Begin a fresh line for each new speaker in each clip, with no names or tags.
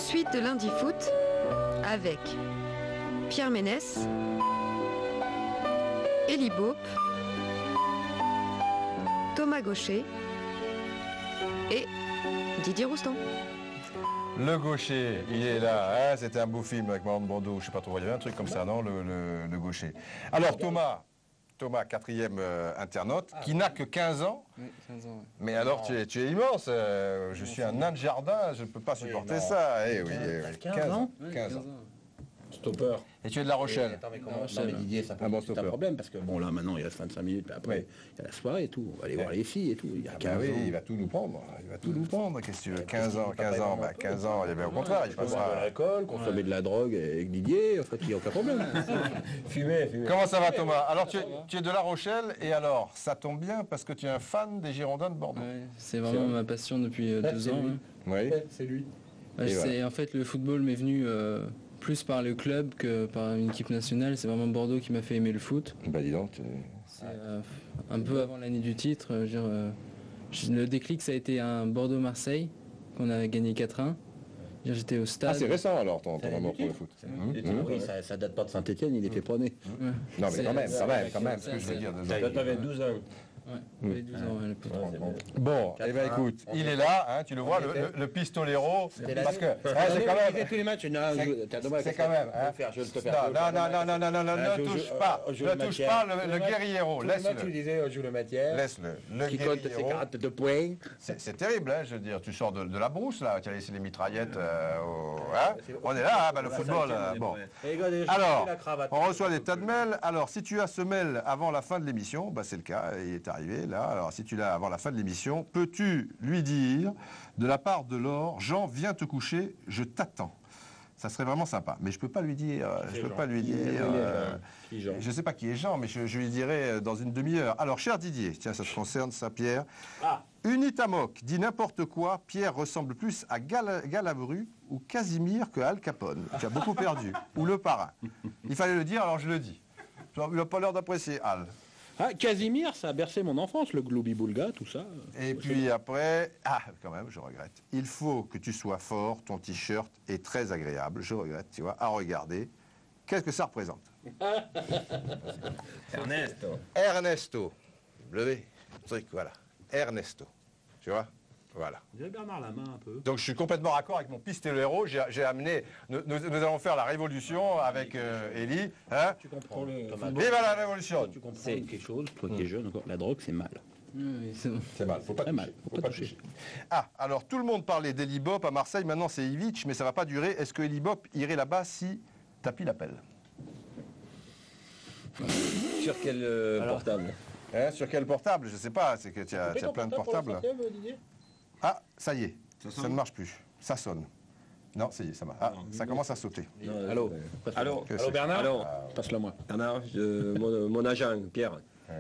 Suite de lundi foot avec Pierre Ménès, Élie Baupe, Thomas Gaucher et Didier Roustan.
Le Gaucher, il est là, hein, c'était un beau film avec Marlon Brando, je sais pas trop, il y avait un truc comme ça, non, le Gaucher. Alors Thomas, quatrième internaute, qui n'a que 15 ans.
Oui, 15 ans. Ouais.
Mais alors tu es immense, je suis un nain de jardin, je ne peux pas supporter ça. Eh oui,
15 ans.
15 ans.
Stopper.
Et tu es de La Rochelle.
Attends, mais comment non, mais Didier, c'est un problème parce que bon là maintenant il reste 25 minutes, mais après il y a la soirée et tout, on va aller voir les filles et tout. Il y a 15 ans.
Il va tout nous prendre, qu'est-ce que tu veux, 15 ans, 15 ans, il y avait au contraire, il passera.
De l'alcool, consommer de la drogue avec Didier, en fait il n'y a aucun problème. Fumer.
Comment ça va Thomas? Alors tu es de La Rochelle et alors ça tombe bien parce que tu es un fan des Girondins de Bordeaux.
Ouais, c'est vraiment ma passion depuis 12 ans.
Oui,
c'est lui.
En fait le football m'est venu plus par le club que par une équipe nationale. C'est vraiment Bordeaux qui m'a fait aimer le foot.
Bah dis donc.
C'est un peu avant l'année du titre. Le déclic, ça a été un Bordeaux-Marseille qu'on a gagné 4-1. J'étais au stade.
Ah, c'est récent alors ton amour pour le foot.
Oui, ça date pas de Saint-Etienne, il était pas né.
Non mais quand même, ce que je veux dire.
T'avais 12 ans.
Ouais, j'avais 12 ans.
Bon, eh bien écoute, il est là, hein, tu le vois, le pistolero, parce que c'est quand même...
tous les matchs,
C'est quand même...
Je te faire.
Non, ne touche pas le guerriero, laisse-le.
Tu disais, on joue le matière.
Laisse-le, le
qui compte ses 42 points.
C'est terrible, hein, je veux dire, tu sors de la brousse, là, tu as laissé les mitraillettes, on est là, le football, bon. Alors, on reçoit des tas de mails, alors si tu as ce mail avant la fin de l'émission, c'est le cas, il est arrivé là, alors si tu l'as avant la fin de l'émission, peux-tu lui dire, de la part de Laure, Jean, viens te coucher, je t'attends. Ça serait vraiment sympa, mais je peux pas lui dire, je sais pas qui est Jean, mais je lui dirai dans une demi-heure. Alors, cher Didier, tiens, ça te concerne, ça, Pierre. Unitamoc dit n'importe quoi, Pierre ressemble plus à Galabru ou Casimir que à Al Capone. Tu as beaucoup perdu. Ou le parrain. Il fallait le dire, alors je le dis. Il n'a pas l'air d'apprécier Al.
Ah, Casimir, ça a bercé mon enfance, le Gloubi-Boulga, tout ça.
Et puis après, quand même, je regrette. Il faut que tu sois fort, ton t-shirt est très agréable, je regrette, tu vois, à regarder. Qu'est-ce que ça représente? Ernesto. Levé, truc, voilà. Ernesto. Tu vois? Voilà.
Vous avez Bernard Lama un peu.
Donc je suis complètement raccord avec mon pistolero. J'ai amené. Nous allons faire la révolution avec Élie. Hein,
tu comprends
Vive la révolution.
Tu comprends quelque chose, toi qui es jeune encore, la drogue c'est mal.
Oui, c'est bon.
C'est mal, faut pas toucher. Faut pas toucher. Alors tout le monde parlait d'Élie Baupe à Marseille, maintenant c'est Ivic, mais ça va pas durer. Est-ce que Élie Baupe irait là-bas si Tapi l'appelle?
Sur quel portable?
Sur quel portable? Je sais pas, c'est que tu as plein de portables. Ah, ça y est, ça ne marche plus. Ça sonne. Non, ça y est, ça marche. Ça commence à sauter.
Allô Bernard.
Alors,
passe-le moi.
Bernard, mon agent, Pierre.
Oui.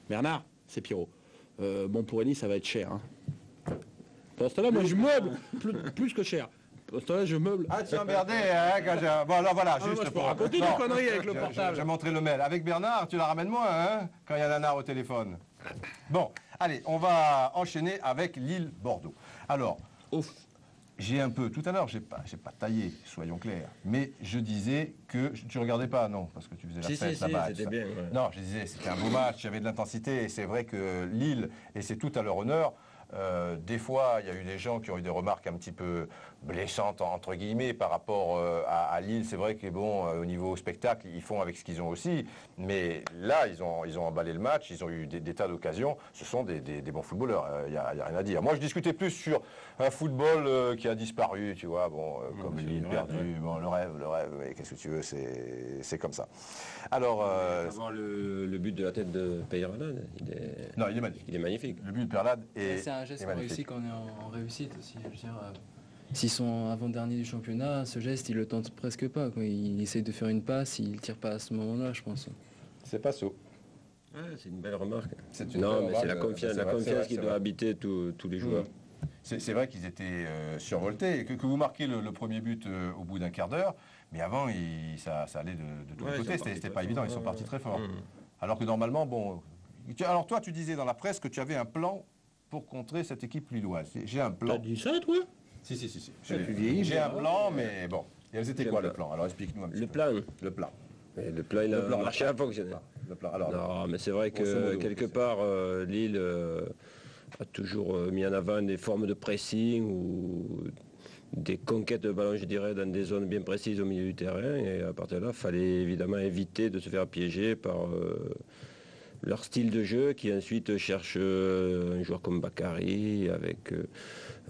Bernard, c'est Pierrot. Bon, pour Élie, ça va être cher. Hein. Pour ce temps-là, moi, je meuble plus que cher. Pour ce temps-là, je meuble.
Ah, tu es emmerdé, hein, quand je... Bon, alors voilà, juste
pour raconter des conneries avec le
Je
portable.
vais montrer le mail. Avec Bernard, tu la ramènes moi, hein, quand il y a Nanar au téléphone. Bon, allez, on va enchaîner avec Lille-Bordeaux. Alors, j'ai un peu, tout à l'heure, j'ai pas taillé, soyons clairs, mais je disais que, tu regardais pas, non, parce que tu faisais la fête là-bas.
C'était bien. Ouais.
Non, je disais, c'était un beau match, il y avait de l'intensité, et c'est vrai que Lille, et c'est tout à leur honneur, des fois, il y a eu des gens qui ont eu des remarques un petit peu blessantes, entre guillemets, par rapport à Lille. C'est vrai que, bon, au niveau spectacle, ils font avec ce qu'ils ont aussi. Mais là, ils ont emballé le match, ils ont eu des tas d'occasions. Ce sont des bons footballeurs, il n'y a rien à dire. Moi, je discutais plus sur un football qui a disparu, tu vois, bon, comme Lille perdu, bon, le rêve, mais qu'est-ce que tu veux, c'est comme ça. Alors...
Avoir le but de la tête de Peyrelade,
non, il est magnifique.
Il est magnifique.
Le but de Perlade est...
C'est un geste réussi quand on est en réussite aussi. Je veux dire, s'ils sont avant-dernier du championnat, ce geste, ils le tentent presque pas. Quoi. Ils essayent de faire une passe, ils ne tirent pas à ce moment-là, je pense.
C'est pas ça.
C'est une belle remarque.
Non,
mais c'est la confiance qui doit habiter tous les joueurs.
C'est vrai qu'ils étaient survoltés, que vous marquez le premier but au bout d'un quart d'heure, mais avant, ça allait de tous les côtés, c'était pas évident, ils sont partis très fort. Alors que normalement, bon... Alors toi, tu disais dans la presse que tu avais un plan pour contrer cette équipe lilloise. J'ai un plan.
T'as dit ça, toi?
Si.
J'ai
un plan, mais bon. Et elles étaient quoi le plan? Alors explique-nous un petit peu.
Le plan.
Le plan.
Et le plan, il a marché à fonctionner.
Le plan. Alors,
Non, mais c'est vrai que quelque part, Lille a toujours mis en avant des formes de pressing ou des conquêtes de ballon, je dirais, dans des zones bien précises au milieu du terrain. Et à partir de là, il fallait évidemment éviter de se faire piéger par leur style de jeu qui ensuite cherche un joueur comme Bakary avec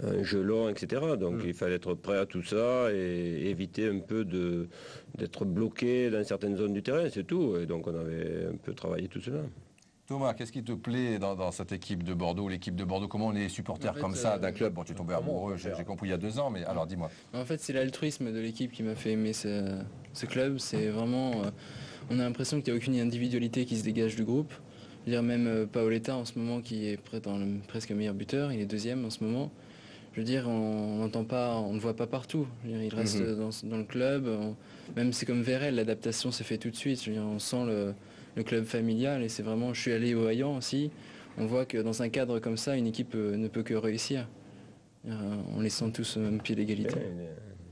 un jeu long, etc. Donc il fallait être prêt à tout ça et éviter un peu d'être bloqué dans certaines zones du terrain, c'est tout. Et donc on avait un peu travaillé tout cela.
Thomas, qu'est-ce qui te plaît dans cette équipe de Bordeaux? L'équipe de Bordeaux, comment on est supporter comme ça d'un club? Bon, tu es tombé amoureux, j'ai compris il y a 2 ans, mais alors dis-moi.
En fait, c'est l'altruisme de l'équipe qui m'a fait aimer ce club. C'est vraiment... on a l'impression qu'il n'y a aucune individualité qui se dégage du groupe. Je veux dire, même Paoletta en ce moment, qui est presque meilleur buteur, il est 2e en ce moment. Je veux dire, on n'entend pas, on ne voit pas partout. Je veux dire, il reste dans le club. Même c'est comme Vérel, l'adaptation s'est fait tout de suite. Je veux dire, on sent le club familial et c'est vraiment... Je suis allé au Hayan aussi. On voit que dans un cadre comme ça, une équipe ne peut que réussir. On les sent tous au même pied d'égalité.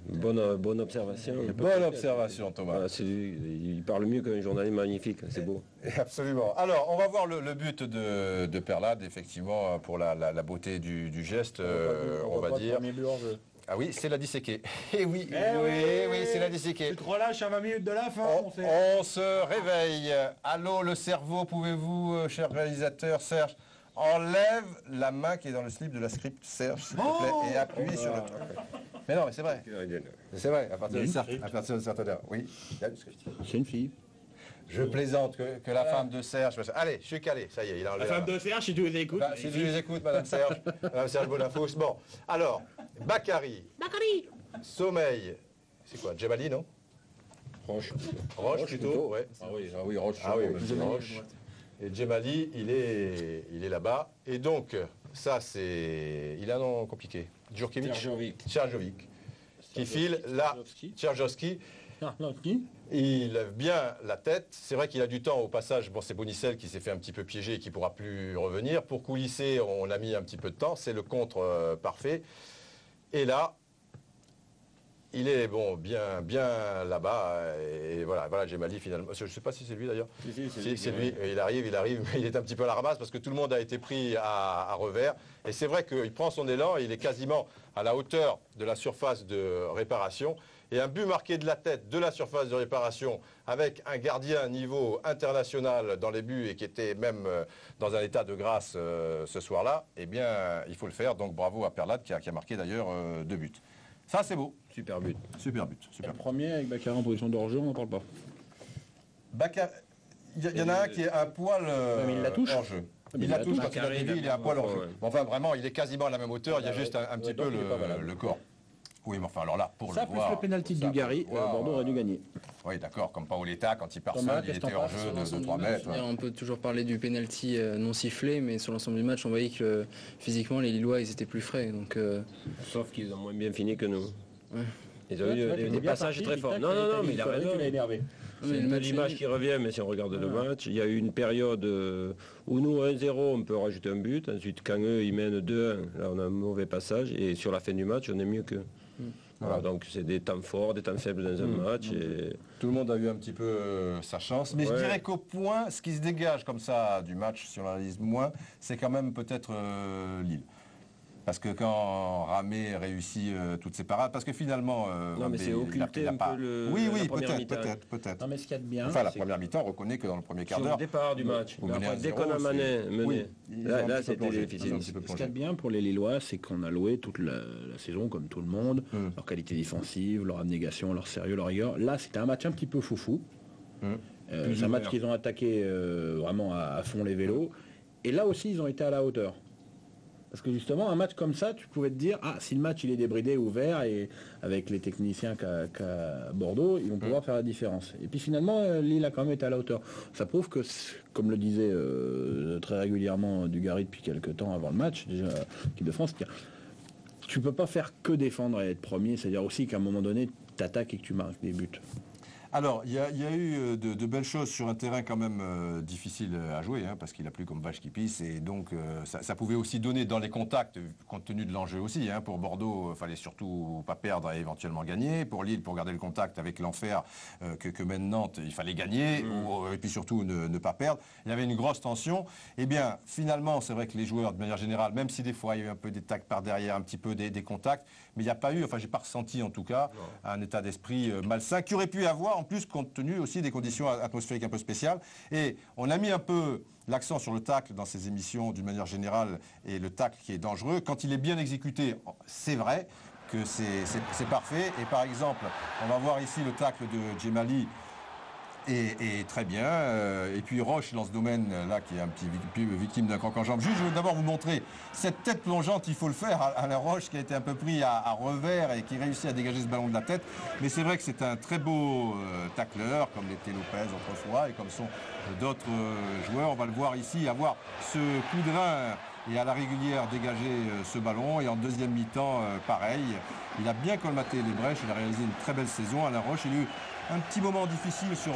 Bonne observation.
Bonne observation, Thomas.
Il parle mieux qu'un journaliste magnifique, c'est beau.
Absolument. Alors, on va voir le but de Perlade, effectivement, pour la beauté du geste, on va dire. Ah oui, c'est la disséquée. Eh oui, c'est la disséquée.
Tu te relâches à 20 minutes de la fin.
On se réveille. Allô, le cerveau, pouvez-vous, cher réalisateur Serge, enlève la main qui est dans le slip de la script, Serge, s'il te plaît, et appuie sur le truc. Mais non, mais c'est vrai. C'est vrai, à partir de certaine heure. Oui, il y a du script.
C'est une fille.
Je plaisante que la femme de Serge... Allez, je suis calé, ça y est, il a enlevé
La femme de Serge, si tu les écoutes.
Si tu les écoutes, Madame Serge, Madame Serge Bonafous. Bon, alors, Bakary. Sommeil. C'est quoi, Djebali, non?
Roche
plutôt, ouais.
Oui, Roche.
Roche. Et Djebali, il est là-bas. Et donc, ça, c'est... Il a un nom compliqué. Tcherjovic. Qui file là. Tcherjovski. Il lève bien la tête. C'est vrai qu'il a du temps au passage. Bon, c'est Bonicel qui s'est fait un petit peu piéger et qui ne pourra plus revenir. Pour coulisser, on a mis un petit peu de temps. C'est le contre parfait. Et là, il est bon, bien là-bas. Et voilà, Djebali finalement. Je ne sais pas si c'est lui d'ailleurs. Si, c'est lui. Il arrive, mais il est un petit peu à la ramasse parce que tout le monde a été pris à revers. Et c'est vrai qu'il prend son élan. Il est quasiment à la hauteur de la surface de réparation. Et un but marqué de la tête de la surface de réparation avec un gardien niveau international dans les buts et qui était même dans un état de grâce ce soir-là, eh bien, il faut le faire. Donc bravo à Perlade qui a marqué d'ailleurs 2 buts. Ça, c'est beau.
Super but.
Le premier avec Bakary en position de hors-jeu, on n'en parle pas.
Il y en a un qui est un poil
il la touche.
hors-jeu. Il la touche quand il a dévié, il est un poil hors-jeu.
Ouais.
Enfin, vraiment, il est quasiment à la même hauteur. Il y a juste un petit peu le corps. Oui, mais enfin, alors là, pour
ça,
le voir...
plus le pénalty de Dugarry, Bordeaux aurait dû gagner.
Oui, d'accord, comme Paoletta, quand il part
Thomas,
seul, il était hors jeu de 3 mètres.
On peut toujours parler du pénalty non sifflé, mais sur l'ensemble du match, on voyait que physiquement, les Lillois, ils étaient plus frais. Donc,
Sauf qu'ils ont moins bien fini que nous.
Ouais.
Ils ont eu des passages très forts. Non, mais il a raison.
Il a énervé.
C'est une belle image qui revient, mais si on regarde le match, il y a eu une période où nous, 1-0, on peut rajouter un but. Ensuite, quand eux, ils mènent 2-1, là, on a un mauvais passage. Et sur la fin du match, on est mieux qu'eux. Voilà, donc c'est des temps forts, des temps faibles dans un match. Et...
Tout le monde a eu un petit peu sa chance. Mais je dirais qu'au point, ce qui se dégage comme ça du match, si on l'analyse moins, c'est quand même peut-être Lille. Parce que quand Ramé réussit toutes ses parades, parce que finalement...
non, mais c'est occulté un peu le...
Oui, peut-être.
Non, mais ce qu'il y a de bien...
Enfin, la première mi-temps, on reconnaît que dans le premier quart d'heure...
Sur le départ du match, dès qu'on a mené, là c'était difficile.
Ce qu'il y a de bien pour les Lillois, c'est qu'on a loué toute la saison, comme tout le monde, leur qualité défensive, leur abnégation, leur sérieux, leur rigueur. Là, c'était un match un petit peu foufou. C'est un match qu'ils ont attaqué vraiment à fond les vélos. Et là aussi, ils ont été à la hauteur. Parce que justement, un match comme ça, tu pouvais te dire, si le match il est débridé, ouvert, et avec les techniciens qu'a Bordeaux, ils vont pouvoir faire la différence. Et puis finalement, Lille a quand même été à la hauteur. Ça prouve que, comme le disait très régulièrement Dugarry depuis quelques temps avant le match, déjà, l'équipe de France, tu peux pas faire que défendre et être premier, c'est-à-dire aussi qu'à un moment donné, tu attaques et que tu marques des buts.
Alors, il y a eu de belles choses sur un terrain quand même difficile à jouer, hein, parce qu'il a plu comme vache qui pisse, et donc ça pouvait aussi donner dans les contacts, compte tenu de l'enjeu aussi. Hein, pour Bordeaux, il fallait surtout pas perdre et éventuellement gagner. Pour Lille, pour garder le contact avec l'enfer que mène Nantes, il fallait gagner, et puis surtout ne pas perdre. Il y avait une grosse tension. Eh bien, finalement, c'est vrai que les joueurs, de manière générale, même si des fois il y a eu un peu des tacs par derrière, un petit peu des contacts, mais il n'y a pas eu, enfin j'ai pas ressenti en tout cas, un état d'esprit malsain qui aurait pu avoir, en plus compte tenu aussi des conditions atmosphériques un peu spéciales. Et on a mis un peu l'accent sur le tacle dans ces émissions d'une manière générale, et le tacle qui est dangereux. Quand il est bien exécuté, c'est vrai que c'est parfait. Et par exemple, on va voir ici le tacle de Djemali, et très bien. Et puis Roche, dans ce domaine là, qui est un petit peu victime d'un croc en jambe. Juste, je veux d'abord vous montrer cette tête plongeante, il faut le faire. Alain Roche qui a été un peu pris à revers et qui réussit à dégager ce ballon de la tête. Mais c'est vrai que c'est un très beau tacleur, comme l'était Lopez autrefois et comme sont d'autres joueurs. On va le voir ici, avoir ce coup de rein et à la régulière dégager ce ballon. Et en deuxième mi-temps, pareil. Il a bien colmaté les brèches, il a réalisé une très belle saison. Alain Roche, il a eu un petit moment difficile sur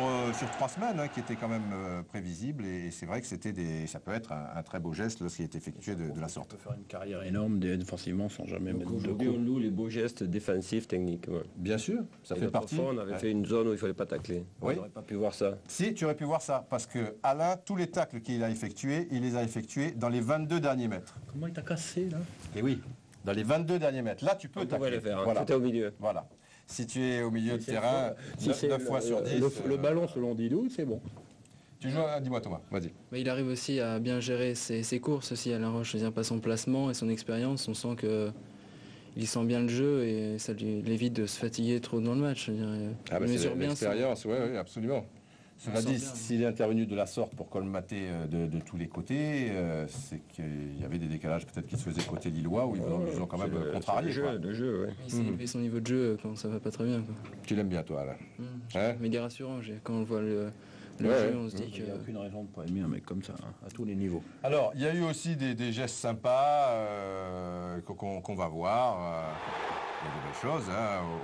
3 semaines, hein, qui était quand même prévisible. Et c'est vrai que ça peut être un très beau geste lorsqu'il est effectué de la sorte.
On peut faire une carrière énorme défensivement sans jamais mettre de
Aujourd'hui, on loue les beaux gestes défensifs, techniques. Ouais.
Bien sûr, ça fait partie.
Fois, on avait fait une zone où il ne fallait pas tacler.
Oui.
On n'aurait pas pu voir ça.
Si, tu aurais pu voir ça. Parce que Alain, tous les tacles qu'il a effectués, il les a effectués dans les 22 derniers mètres.
Comment il t'a cassé là?
Et oui, dans les 22 derniers mètres. Là, tu peux tacler.
On pouvait le faire, hein.
Voilà.
Tout est au milieu.
Voilà. Si tu es au milieu de terrain, 9 fois sur 10...
Le ballon selon Didou, c'est bon.
Tu joues, dis-moi Thomas, vas-y.
Il arrive aussi à bien gérer ses courses aussi, Alain Roche, c'est-à-dire pas son placement et son expérience. On sent qu'il sent bien le jeu et ça lui évite de se fatiguer trop dans le match.
Ah bah c'est l'expérience, oui, absolument. Cela dit, s'il est intervenu de la sorte pour colmater de tous les côtés, c'est qu'il y avait des décalages peut-être qui se faisaient côté lillois où ils nous ont quand même contrarié.
Le jeu, ouais.
Il s'est élevé son niveau de jeu quand ça va pas très bien. Quoi.
Tu l'aimes bien toi, Alain
Mais il est rassurant, quand on voit le jeu, on se dit que...
Il n'y a aucune raison de ne pas aimer un mec comme ça, hein, à tous les niveaux.
Alors, il y a eu aussi des gestes sympas qu'on va voir. Il y a de belles choses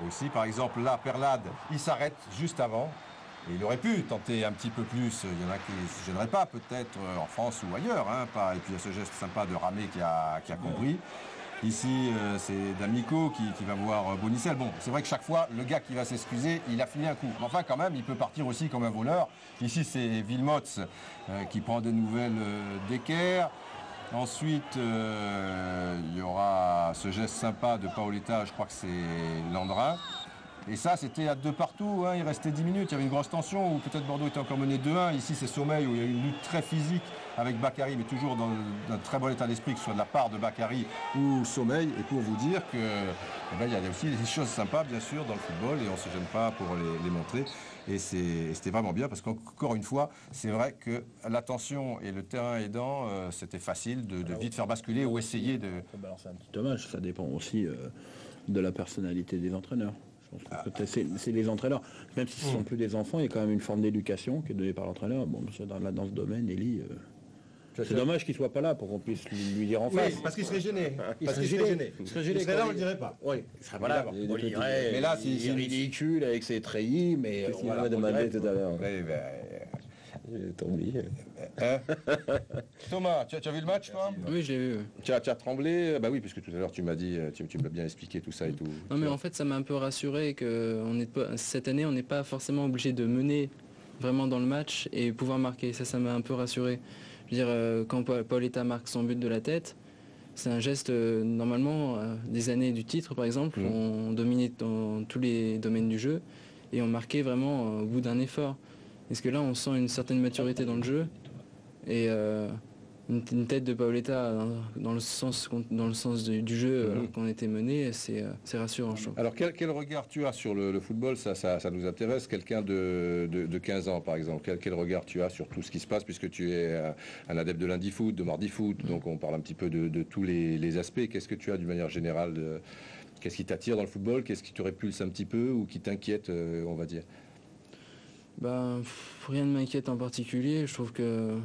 aussi. Par exemple, là, Perlade, il s'arrête juste avant. Et il aurait pu tenter un petit peu plus. Il y en a qui ne se gêneraient pas, peut-être en France ou ailleurs. Et puis il y a ce geste sympa de Ramé qui a compris. Ici, c'est D'Amico qui va voir Bonicel. Bon, c'est vrai que chaque fois, le gars qui va s'excuser, il a filé un coup. Mais enfin, quand même, il peut partir aussi comme un voleur. Ici, c'est Wilmots qui prend des nouvelles d'Ecker. Ensuite, il y aura ce geste sympa de Paoletta, je crois que c'est Landrin. Et ça, c'était à 2 partout, il restait 10 minutes, il y avait une grosse tension, ou peut-être Bordeaux était encore mené 2-1. Ici, c'est Sommeil, où il y a eu une lutte très physique avec Bakary, mais toujours dans un très bon état d'esprit, que ce soit de la part de Bakary ou Sommeil. Et pour vous dire que il y a aussi des choses sympas, bien sûr, dans le football, et on ne se gêne pas pour les montrer. Et c'était vraiment bien, parce qu'encore une fois, c'est vrai que la tension et le terrain aidant, c'était facile de vite faire basculer ou essayer de...
C'est un petit hommage, ça dépend aussi de la personnalité des entraîneurs. C'est les entraîneurs, même si ce ne sont plus des enfants, il y a quand même une forme d'éducation qui est donnée par l'entraîneur. Bon, dans ce domaine, Elie, c'est dommage qu'il ne soit pas là pour qu'on puisse lui dire en face.
Oui, parce qu'il serait gêné.
Il serait gêné.
Il serait là, on ne le dirait pas.
Oui, il serait pas là. On dirait,
mais là,
il est ridicule avec ses treillis, mais
on m'a demandé tout à l'heure.
J'ai
tombé.
Thomas, tu as vu le match, toi?
Oui, je l'ai vu.
Tu as tremblé? Bah oui, puisque tout à l'heure tu m'as dit, tu m'as bien expliqué tout ça et tout.
Non, mais en fait, ça m'a un peu rassuré que cette année, on n'est pas forcément obligé de mener vraiment dans le match et pouvoir marquer. Ça m'a un peu rassuré. Je veux dire, quand Paoletta marque son but de la tête, c'est un geste, normalement, des années du titre, par exemple, on dominait dans tous les domaines du jeu et on marquait vraiment au bout d'un effort. Est-ce que là, on sent une certaine maturité dans le jeu et une tête de Paoletta dans le sens du jeu alors qu'on était mené, c'est rassurant, je trouve.
Alors, quel regard tu as sur le football? Ça nous intéresse. Quelqu'un de 15 ans, par exemple. Quel regard tu as sur tout ce qui se passe, puisque tu es un adepte de lundi foot, de mardi foot, donc on parle un petit peu de tous les aspects. Qu'est-ce que tu as d'une manière générale qu'est-ce qui t'attire dans le football? Qu'est-ce qui te répulse un petit peu ou qui t'inquiète, on va dire?
Rien ne m'inquiète en particulier. Je trouve que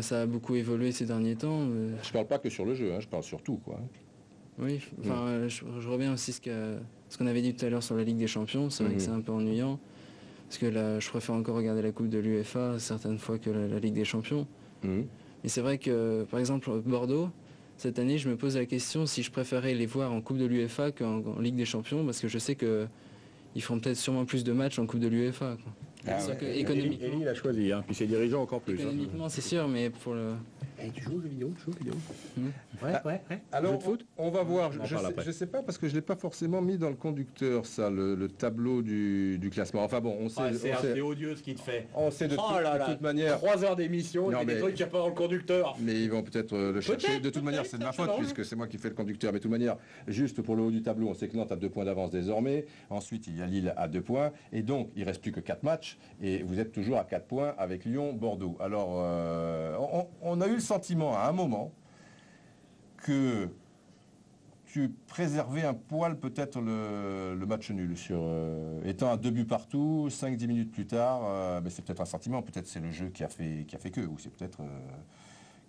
ça a beaucoup évolué ces derniers temps.
Je parle pas que sur le jeu, je parle sur tout, quoi.
Oui, je reviens aussi ce qu'on avait dit tout à l'heure sur la Ligue des Champions. C'est vrai que c'est un peu ennuyant. Parce que là, je préfère encore regarder la Coupe de l'UEFA certaines fois que la Ligue des Champions. Et c'est vrai que, par exemple, Bordeaux, cette année, je me pose la question si je préférais les voir en Coupe de l'UEFA qu'en Ligue des Champions, parce que je sais qu'ils feront peut-être sûrement plus de matchs en Coupe de l'UEFA.
Économiquement, il a choisi, hein. Puis ses dirigeants encore plus.
Économiquement, c'est sûr, mais pour le...
Tu joues aux jeux vidéo,
Ouais. Alors, on va voir. Je ne sais pas, parce que je ne l'ai pas forcément mis dans le conducteur, ça, le tableau du classement. Enfin bon, on sait...
c'est odieux ce qu'il te fait.
On sait de toute manière...
3 heures d'émission, il y a des trucs qu'il n'y a pas dans le conducteur.
Mais ils vont peut-être le chercher. De toute manière, c'est de ma faute, puisque c'est moi qui fais le conducteur. Mais de toute manière, juste pour le haut du tableau, on sait que Nantes a 2 points d'avance désormais. Ensuite, il y a Lille à 2 points. Et donc, il ne reste plus que 4 matchs. Et vous êtes toujours à 4 points avec Lyon, Bordeaux. Alors, on a eu le sentiment à un moment que tu préservais un poil peut-être le match nul sur étant à 2 buts partout, 5-10 minutes plus tard, mais c'est peut-être un sentiment, peut-être c'est le jeu qui a fait que, ou c'est peut-être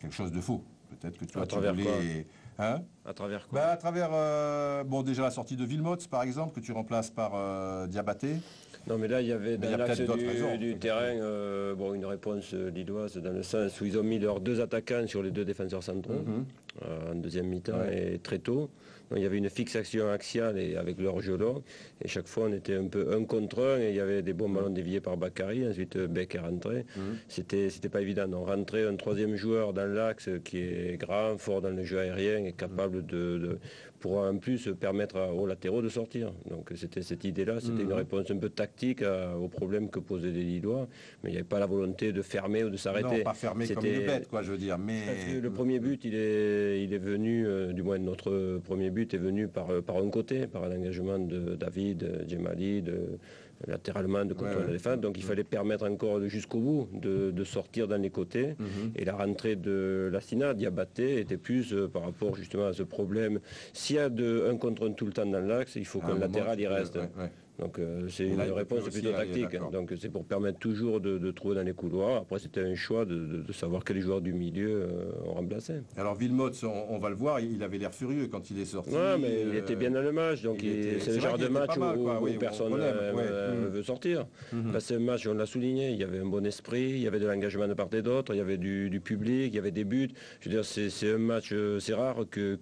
quelque chose de faux. Peut-être que tu voulais... Hein,
à travers quoi?
À travers déjà la sortie de Vilmots par exemple, que tu remplaces par Diabaté.
Non, mais là, il y y dans l'axe du terrain une réponse lilloise dans le sens où ils ont mis leurs 2 attaquants sur les 2 défenseurs centraux en deuxième mi-temps et très tôt. Donc, il y avait une fixation axiale et avec leur jeu long. Et chaque fois, on était un peu 1 contre 1 et il y avait des bons ballons déviés par Bakary. Ensuite, Beck est rentré. C'était pas évident. Donc, rentrer un 3e joueur dans l'axe qui est grand, fort dans le jeu aérien et capable pour en plus permettre aux latéraux de sortir. Donc c'était cette idée-là, c'était une réponse un peu tactique aux problèmes que posaient les Lillois, mais il n'y avait pas la volonté de fermer ou de s'arrêter.
Non, pas fermer comme une bête, quoi, je veux dire. Mais
le premier but, il est venu, du moins notre premier but est venu par un côté, par l'engagement de David, Djemali, latéralement de contrôler la défense. Donc il fallait permettre encore jusqu'au bout de sortir dans les côtés. Et la rentrée de Lassina, Diabaté, était plus par rapport justement à ce problème. S'il y a 1 contre 1 tout le temps dans l'axe, il faut qu'un latéral y reste. Donc c'est une réponse plutôt tactique. Donc c'est pour permettre toujours de trouver dans les couloirs. Après c'était un choix de savoir quels joueurs du milieu ont remplacé.
Alors Vilmots, on va le voir, il avait l'air furieux quand il est sorti.
Ouais, mais il était bien dans le match. Donc c'est le genre de match où personne ne veut sortir. Là c'est un match, on l'a souligné, il y avait un bon esprit, il y avait de l'engagement de part et d'autre, il y avait du public, il y avait des buts. Je veux dire, c'est un match, c'est rare que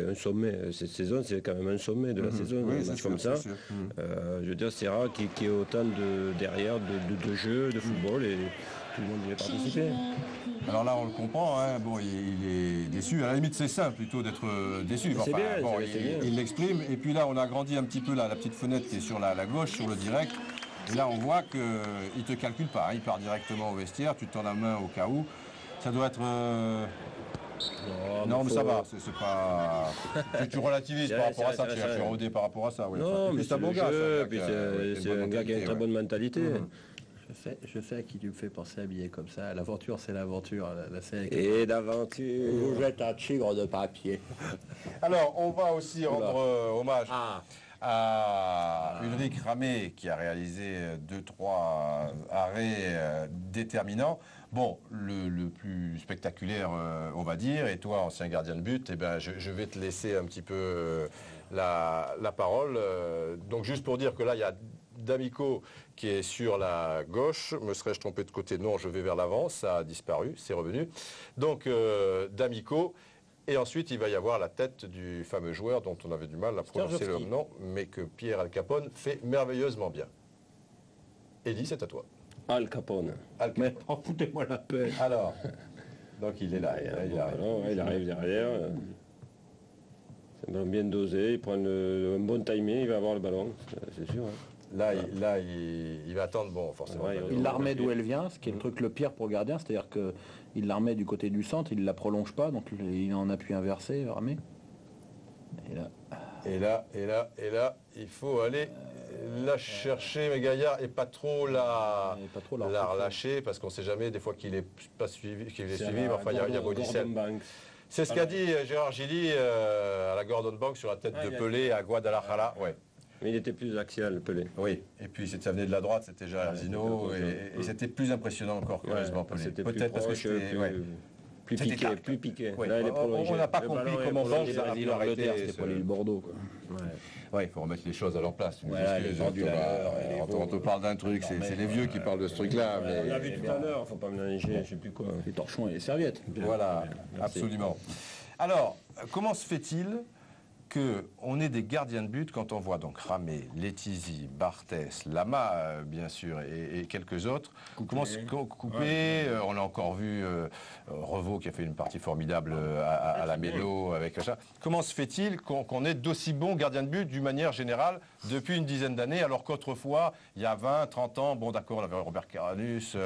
un sommet. Cette saison, c'est quand même un sommet de la saison, un match comme ça. Je veux dire, c'est rare qu'il y ait autant derrière de jeux, de football, et tout le monde y a participé.
Alors là, on le comprend, hein. Bon, il est déçu. À la limite, c'est simple plutôt d'être déçu.
Enfin,
il l'exprime. Et puis là, on a agrandi un petit peu la petite fenêtre qui est sur la gauche, sur le direct. Et là, on voit qu'il ne te calcule pas. Il part directement au vestiaire, tu tends la main au cas où. Ça doit être... Non, mais ça va, c'est pas... Tu relativises par rapport à ça, tu es rodé par rapport à ça. Oui.
Non, mais c'est un bon gars, c'est un gars qui a une très bonne mentalité.
Je sais à qui tu me fais penser habillé comme ça. L'aventure, c'est l'aventure.
Et l'aventure.
Vous êtes un tigre de papier.
Alors, on va aussi rendre hommage à Ulrich Ramé, qui a réalisé 2-3 arrêts déterminants. Bon, le plus spectaculaire, on va dire, et toi, ancien gardien de but, eh ben, je vais te laisser un petit peu la parole. Donc, juste pour dire que là, il y a D'Amico qui est sur la gauche. Me serais-je trompé de côté? Non, je vais vers l'avant. Ça a disparu, c'est revenu. Donc, D'Amico. Et ensuite, il va y avoir la tête du fameux joueur dont on avait du mal à prononcer le nom, mais que Pierre Al Capone fait merveilleusement bien. Eddie, c'est à toi.
Al Capone.
Mais foutez-moi la paix.
Alors, donc il est là.
Il arrive derrière. C'est un ballon bien dosé. Il prend un bon timing. Il va avoir le ballon, c'est sûr.
Là, il va attendre, bon, forcément.
Il la remet d'où elle vient, ce qui est le truc le pire pour le gardien, c'est-à-dire qu'il la remet du côté du centre, il ne la prolonge pas, donc il est en appui inversé, remet.
Et là, il faut aller la chercher, mais Gaillard, et pas trop la relâcher, parce qu'on ne sait jamais, des fois qu'il n'est pas suivi, mais enfin, il y a Bodicel. C'est ce qu'a dit Gérard Gilly à la Gordon Bank sur la tête de Pelé à Guadalajara. Ouais.
Mais il était plus axial, Pelé.
Oui, et puis ça venait de la droite, c'était Gérard Zino, et c'était plus impressionnant encore, curieusement, Pelé.
Peut-être parce que c'était Plus
C'était
piqué,
tard.
plus piqué.
Oui.
Là, il est prolongé.
On n'a pas
Le
compris
ballon est
comment
prolongé.
Blanche a pu arrêter.
C'était pas l'île Bordeaux, quoi.
Ouais, il faut remettre les choses à leur place.
Voilà, les pendulateurs, et les
On te parle d'un truc, c'est les vieux qui parlent de ce truc-là.
On l'a
Mais
vu tout à l'heure, faut pas mélanger, je sais plus quoi.
Les torchons et les serviettes.
voilà,
Merci.
absolument. Alors, comment se fait-il qu'on ait des gardiens de but quand on voit donc Ramé, Letizy, Barthès, Lama, bien sûr, et quelques autres. Coupé, on a encore vu Revaux qui a fait une partie formidable à la Mélo avec ça. Comment se fait-il qu'on ait d'aussi bons gardiens de but d'une manière générale depuis une dizaine d'années, alors qu'autrefois, il y a 20, 30 ans, bon d'accord, on avait Robert Caranus,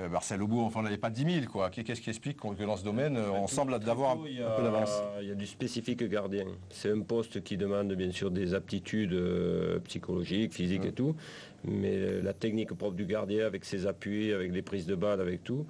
Marcel Aubourg, enfin on n'avait pas 10 000, quoi. Qu'est-ce qui explique que dans ce domaine, on semble avoir un peu d'avance?
Il y a du spécifique gardien. C'est un poste qui demande bien sûr des aptitudes psychologiques, physiques et tout, mais la technique propre du gardien avec ses appuis, avec les prises de balles, avec tout,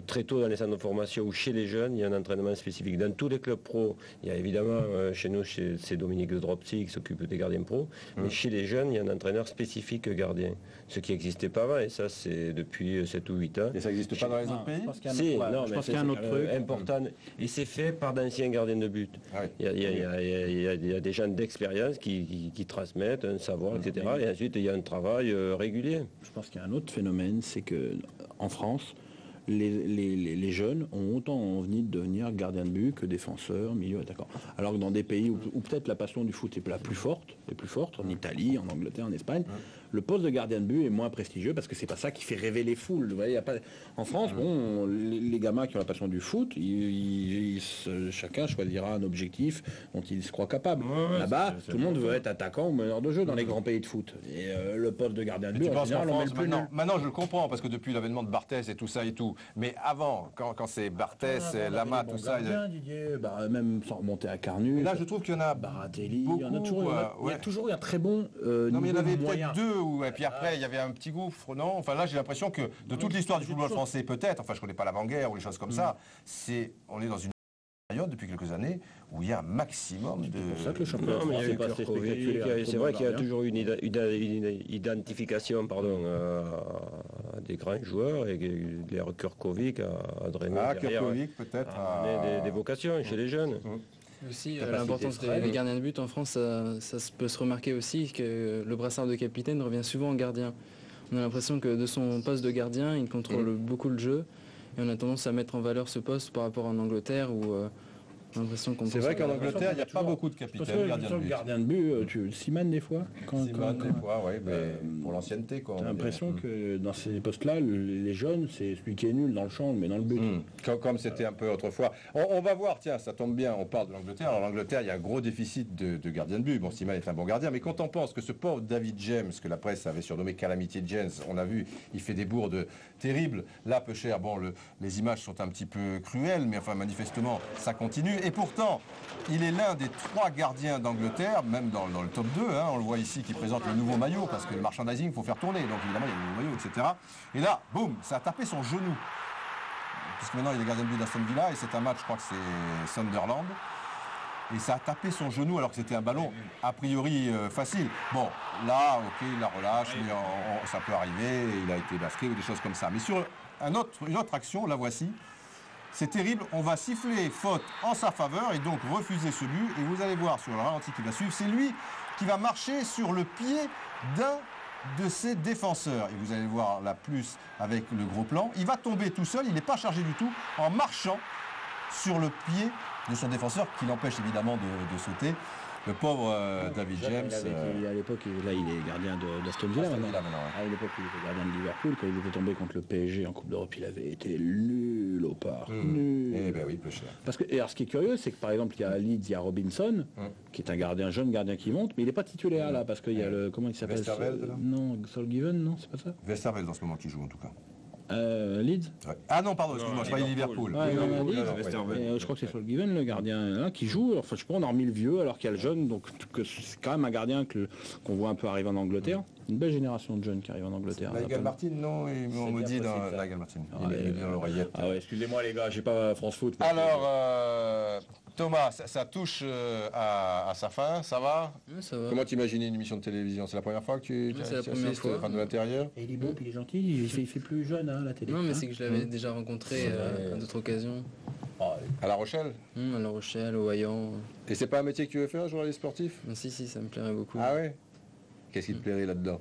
très tôt dans les centres de formation ou chez les jeunes, il y a un entraînement spécifique. Dans tous les clubs pro, il y a évidemment chez nous, c'est Dominique de Dropsy qui s'occupe des gardiens pro, mais chez les jeunes, il y a un entraîneur spécifique gardien, ce qui n'existait pas avant, et ça c'est depuis 7 ou 8 ans.
Et ça n'existe pas dans les autres pays?
Si, non,
je
mais
pense qu'il y a un autre truc
important, et c'est fait par d'anciens gardiens de but.
Ah oui.
Il y a des gens d'expérience qui transmettent un savoir, etc. Et ensuite, il y a un travail régulier.
Je pense qu'il y a un autre phénomène, c'est que en France, les jeunes ont autant envie de devenir gardien de but que défenseurs, milieu attaquant. Alors que dans des pays où peut-être la passion du foot est la plus forte, en Italie, en Angleterre, en Espagne, le poste de gardien de but est moins prestigieux parce que c'est pas ça qui fait rêver les foules. Vous voyez, en France, bon, les gamins qui ont la passion du foot, chacun choisira un objectif dont il se croit capable. Là-bas, tout le monde veut être attaquant ou meneur de jeu dans les grands pays de foot. Et le poste de gardien de but,
Tu
en
penses qu'en
général, on met
France,
le plus nul.
maintenant je le comprends, parce que depuis l'avènement de Barthès et tout ça et tout, mais avant, quand c'est Barthès, Lama, tout ça...
Didier, même sans remonter à Carnus.
Là, je trouve qu'il y en a
Baratelli,
beaucoup,
il y en a toujours,
ouais.
il y a très bon
Non, mais il y en avait
moyen.
peut-être deux, et puis après, il y avait un petit gouffre, non? Enfin, là, j'ai l'impression que de toute l'histoire du football français, peut-être, enfin, je connais pas l'avant-guerre ou les choses comme ça, on est dans une période, depuis quelques années, où il y a un maximum de...
C'est pour ça que le championnat
Non, mais il y a
français
eu
pas assez spectaculaire.
c'est vrai qu'il y a toujours une identification à des grands joueurs, et les Kurkovic à drainer derrière,
Kurkovic, peut-être.
à amener des vocations chez les jeunes.
Aussi,
Capacité
l'importance
extrême.
des gardiens de but en France, ça peut se remarquer aussi que le brassard de capitaine revient souvent en gardien. On a l'impression que de son poste de gardien, il contrôle beaucoup le jeu. Et on a tendance à mettre en valeur ce poste par rapport en Angleterre où on a l'impression qu'on
C'est
pense
vrai qu'en
à-
Angleterre, il n'y a pas beaucoup de
Parce
capitaines
que
gardiens de
le
but.
gardien de but, tu Simon des fois.
Simone, des fois, oui, mais pour l'ancienneté, quoi.
T'as
on va dire.
l'impression que dans ces postes-là, les jeunes, c'est celui qui est nul dans le champ, mais dans le but.
Comme c'était un peu autrefois. On va voir, tiens, ça tombe bien, on parle de l'Angleterre. Alors l'Angleterre, il y a un gros déficit de gardiens de but. Bon, Simon est un bon gardien, mais quand on pense que ce pauvre David James, que la presse avait surnommé Calamity James, on a vu, il fait des bourdes terribles. Là, peu cher, bon, les images sont un petit peu cruelles, mais enfin, manifestement, ça continue. Et pourtant, il est l'un des 3 gardiens d'Angleterre, même dans le top 2, hein, on le voit ici, qui présente le nouveau maillot, parce que le merchandising, il faut faire tourner. Donc évidemment, il y a le nouveau maillot, etc. Et là, boum, ça a tapé son genou. Puisque maintenant, il est gardien de but d'Aston Villa, et c'est un match, je crois que c'est Sunderland. Et ça a tapé son genou alors que c'était un ballon a priori facile. Bon, là, ok, il la relâche, mais ça peut arriver, il a été basqué ou des choses comme ça. Mais sur une autre action, la voici. C'est terrible, on va siffler faute en sa faveur et donc refuser ce but. Et vous allez voir sur le ralenti qui va suivre, c'est lui qui va marcher sur le pied d'un de ses défenseurs. Et vous allez voir là plus avec le gros plan. Il va tomber tout seul, il n'est pas chargé du tout, en marchant sur le pied de son défenseur qui l'empêche évidemment de sauter. Le pauvre David James.
À l'époque, là, il est gardien d'Aston Villa.
Aston
maintenant.
Villa, maintenant, ouais.
À l'époque, il était gardien de Liverpool. Quand il était tombé contre le PSG en Coupe d'Europe, il avait été nul au parc. Nul.
Eh ben oui, peu cher.
Parce que, et alors, ce qui est curieux, c'est que par exemple, il y a à Leeds, il y a Robinson, qui est un jeune gardien qui monte, mais il n'est pas titulaire là, parce qu'il y a le. Comment il s'appelle
Westerveld, là
Non, Solgiven, non, c'est pas ça
Westerveld en ce moment qui joue en tout cas.
Leeds.
Ouais. Ah non, pardon, excuse-moi, je croyais Liverpool.
Ouais, non, non, Leeds.
Westerveld.
Et, je crois que c'est Solgiven, le gardien là, qui joue. Enfin, je sais pas, on a remis le vieux alors qu'il y a le jeune, donc que c'est quand même un gardien qu'on voit un peu arriver en Angleterre. Une belle génération de jeunes qui arrivent en Angleterre.
Nigel Martin, non, on me dit dans Nigel Martin. Il est dans l'oreillette.
Ah ouais, excusez-moi les gars, j'ai pas France Foot.
Alors, Thomas, ça touche à sa fin, ça va?
Ouais, ça va.
Comment t'imagines une émission de télévision? C'est la première fois que tu
c'est la première
assistes,
fois.
enfin, de l'intérieur?
Et il est beau, puis il est gentil, il fait plus jeune hein, la télé.
Non, mais
hein.
c'est que je l'avais déjà rencontré à d'autres occasions.
À La Rochelle?
À La Rochelle, au Vaillant.
Et c'est pas un métier que tu veux faire, journaliste sportif?
Si, ça me plairait beaucoup.
Ah ouais? Qu'est-ce qui te plairait là-dedans?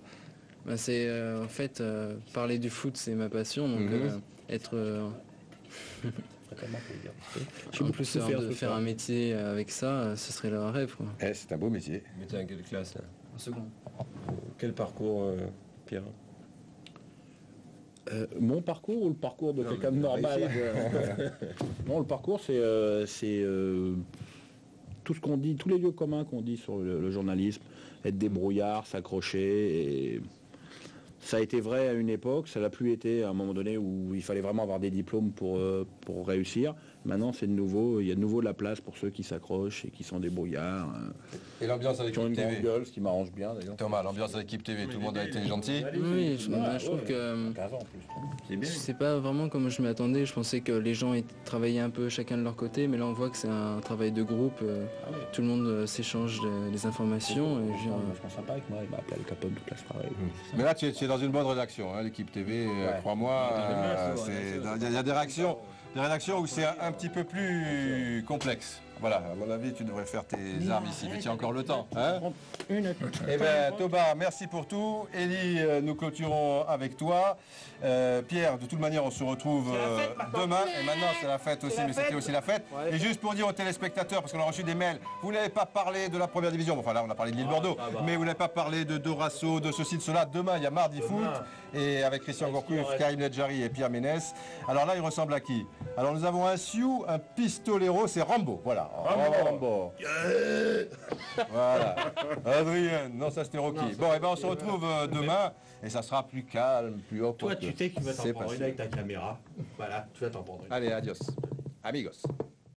Bah, c'est en fait parler du foot, c'est ma passion, donc être en plus de faire un métier avec ça, ce serait le rêve quoi.
Eh, c'est un beau métier.
Mais t'es en quelle classe là?
En second.
Quel parcours, Pierre?
Mon parcours ou le parcours de quelqu'un de normal? Non, le parcours c'est tout ce qu'on dit, tous les lieux communs qu'on dit sur le journalisme, être débrouillard, s'accrocher. Et ça a été vrai à une époque, ça l'a plus été à un moment donné où il fallait vraiment avoir des diplômes pour réussir. Maintenant, c'est de nouveau, il y a de nouveau de la place pour ceux qui s'accrochent et qui sont débrouillards.
Et l'ambiance avec
Qui ont une
l'équipe
grande
TV?
gueule, ce qui m'arrange bien d'ailleurs.
Thomas, l'ambiance avec l'équipe TV, tout le monde a été gentil?
Oui, je trouve que
15 ans en plus.
C'est bien.
c'est pas vraiment comme je m'y attendais. Je pensais que les gens travaillaient un peu chacun de leur côté, mais là on voit que c'est un travail de groupe. Tout le monde s'échange les informations. Et je veux dire,
Je pense sympa avec moi, il m'a appelé Al Capone toute la soirée.
Mais là, tu es dans une bonne rédaction, hein, l'équipe TV, crois-moi. Il y a des rédactions où c'est un petit peu plus complexe. Voilà, à mon avis, tu devrais faire tes armes ici, mais tu as encore le temps. Hein? Eh bien, Thomas, merci pour tout. Élie, nous clôturons avec toi. Pierre, de toute manière, on se retrouve demain. Et maintenant, c'est la fête aussi, mais c'était aussi la fête. Et juste pour dire aux téléspectateurs, parce qu'on a reçu des mails, vous n'avez pas parlé de la première division. Bon, enfin là, on a parlé de l'île Bordeaux, mais vous n'avez pas parlé de Dorasso, de ceci, de cela. Demain, il y a Mardi Foot. Et avec Christian Gourcuff, Karim Ledjari et Pierre Ménès. Alors là, il ressemble à qui? Alors nous avons un Sioux, un pistolero, c'est Rambo. Voilà. Rambo. Voilà. Adrien, non, ça c'était Rocky. Bon, et ben on se retrouve demain et ça sera plus calme, plus haut.
Toi, tu sais que tu vas t'en
C'est
prendre une
passé.
avec ta caméra. Voilà, tu vas t'en prendre une.
Allez, adios. Amigos.